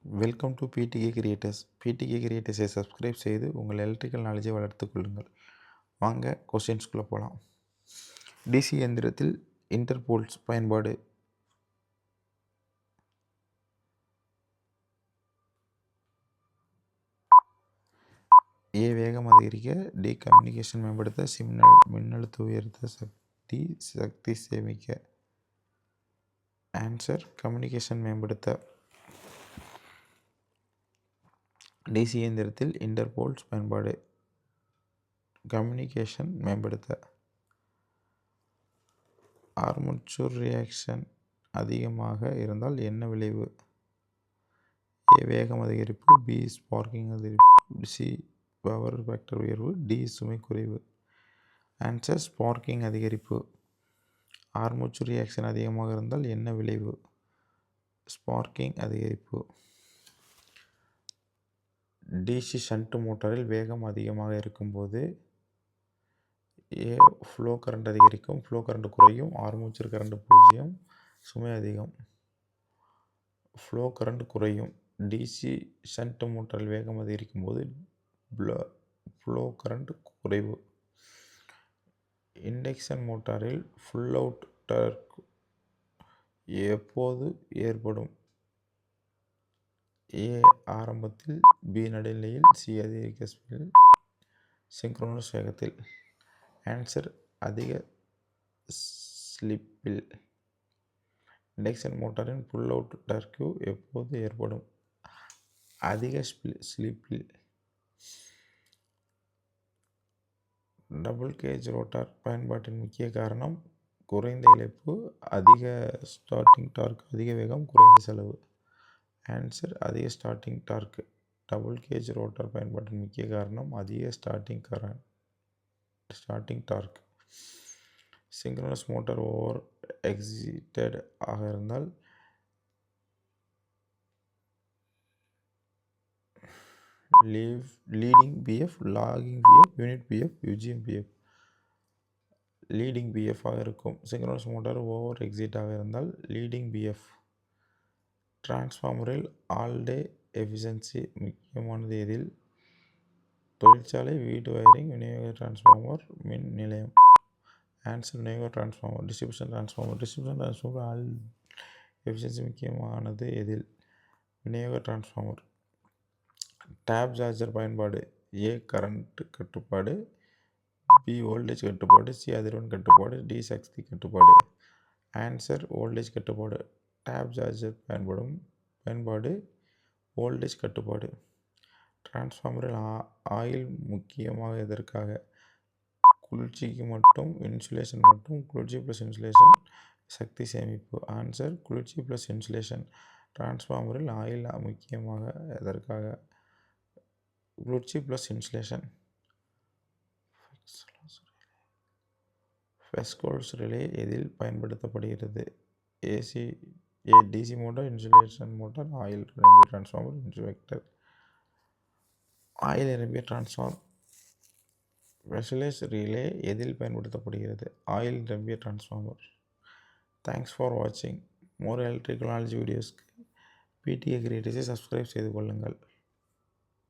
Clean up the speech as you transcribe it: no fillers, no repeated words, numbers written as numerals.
Welcome to PDK creators. PDK கிரியேட்டர்ஸை subscribe செய்து உங்கள் எலக்ட்ரிக்கல் நாலேஜை வளர்த்து கொள்ளுங்கள். வாங்க கொஸ்டின்ஸ்குள்ளே போகலாம். டிசி இயந்திரத்தில் இன்டர்போல்ஸ் பயன்பாடு. வேகம் அதிகரிக்க, டி கம்யூனிகேஷன் மேம்படுத்த, மின்னழுத்த உயர்த்த, சக்தி சேமிக்க. ஆன்சர் கம்யூனிகேஷன் மேம்படுத்த. டிசி இயந்திரத்தில் இன்டர்போல்ஸ் பயன்பாடு. கம்யூனிகேஷன் மேம்படுத்த. ஆர்மேச்சர் ரியாக்ஷன் அதிகமாக இருந்தால் என்ன விளைவு? வேகம் அதிகரிப்பு, பி ஸ்பார்க்கிங் அதிகரிப்பு, சி பவர் ஃபேக்டர் உயர்வு, டி சுமை குறைவு. ஆன்சர் ஸ்பார்க்கிங் அதிகரிப்பு. ஆர்மேச்சர் ரியாக்ஷன் அதிகமாக இருந்தால் என்ன விளைவு? ஸ்பார்க்கிங் அதிகரிப்பு. டிசி ஷண்ட் மோட்டாரில் வேகம் அதிகமாக இருக்கும்போது ஃப்ளோ கரண்ட் அதிகரிக்கும், ஃப்ளோ கரண்ட் குறையும், ஆர்மேச்சர் கரண்ட் 0, சுமை அதிகம். ஃப்ளோ கரண்ட் குறையும். டிசி ஷண்ட் மோட்டாரில் வேகம் அதிகரிக்கும் போது ஃப்ளோ கரண்ட் குறைவு. இண்டக்ஷன் மோட்டாரில் ஃபுல் அவுட் டார்க் எப்போது ஏற்படும்? ஆரம்பத்தில், பி நடுநிலையில், சி அதிக ஸ்பீடில், சிங்க்ரோனஸ் வேகத்தில். ஆன்சர் அதிக ஸ்லிப்பில். இண்டக்ஷன் மோட்டாரின் புல் அவுட் டார்க் எப்போது ஏற்படும்? அதிக ஸ்லிப்பில். டபுள் கேஜ் ரோட்டார் பயன்பாட்டின் முக்கிய காரணம் குறைந்த இழப்பு, அதிக ஸ்டார்டிங் டார்க், அதிக வேகம், குறைந்த செலவு. ஆன்சர் அதிக starting torque. Double cage rotor பயன்பாட்டின் முக்கிய காரணம் அதிக starting torque. Synchronous motor over excited ஆக இருந்தால் leading PF, lagging PF, unit PF, UGM PF. Leading PF ஆக இருக்கும். சிங்க்ரோனஸ் மோட்டார் ஓவர் எக்ஸைட் ஆக இருந்தால் லீடிங் பிஎஃப். டிரான்ஸ்ஃபார்மரில் ஆல் டே எஃபிஷியன்சி முக்கியமானது எதில்? தொழிற்சாலை, வீட்டு வயரிங், விநியோக டிரான்ஸ்ஃபார்மர், மின் நிலையம். ஆன்சர் விநியோக transformer. Distribution transformer all efficiency முக்கியமானது எதில்? விநியோக டிரான்ஸ்ஃபார்மர். டேப் சார்ஜர் பயன்பாடு. ஏ கரண்ட் கட்டுப்பாடு, பி வோல்டேஜ் கட்டுப்பாடு, சி அதிர்வெண் கட்டுப்பாடு, டி சக்தி கட்டுப்பாடு. ஆன்சர் வோல்டேஜ் கட்டுப்பாடு. டேப் சார்ஜர் பயன்பாடு வோல்டேஜ் கட்டுப்பாடு. டிரான்ஸ்ஃபார்மரில் ஆயில் முக்கியமாக எதற்காக? குளிர்ச்சிக்கு மட்டும், இன்சுலேஷன் மட்டும், குளிர்ச்சி ப்ளஸ் இன்சுலேஷன், சக்தி சேமிப்பு. ஆன்சர் குளிர்ச்சி ப்ளஸ் இன்சுலேஷன். டிரான்ஸ்ஃபார்மரில் ஆயில் முக்கியமாக எதற்காக? குளிர்ச்சி ப்ளஸ் இன்சுலேஷன். ஃபெஸ்கோல்ஸ் ரிலே எதில் பயன்படுத்தப்படுகிறது? DC motor, insulation motor, oil நிரம்பிய டிரான்ஸ்ஃபார்மர், இன்ஜெக்டர். ஆயில் நிரம்பிய டிரான்ஸ்ஃபார்மர். ஃபெஸ்கோல்ஸ் ரிலே எதில் பயன்படுத்தப்படுகிறது? ஆயில் நிரம்பிய டிரான்ஸ்ஃபார்மர். தேங்க்ஸ் ஃபார் வாட்சிங். மோர் எலக்ட்ரிக்கல் நாலேஜ் வீடியோஸ்க்கு பிடிகே கிரியேட்டர்ஸை சப்ஸ்கிரைப் செய்து கொள்ளுங்கள்.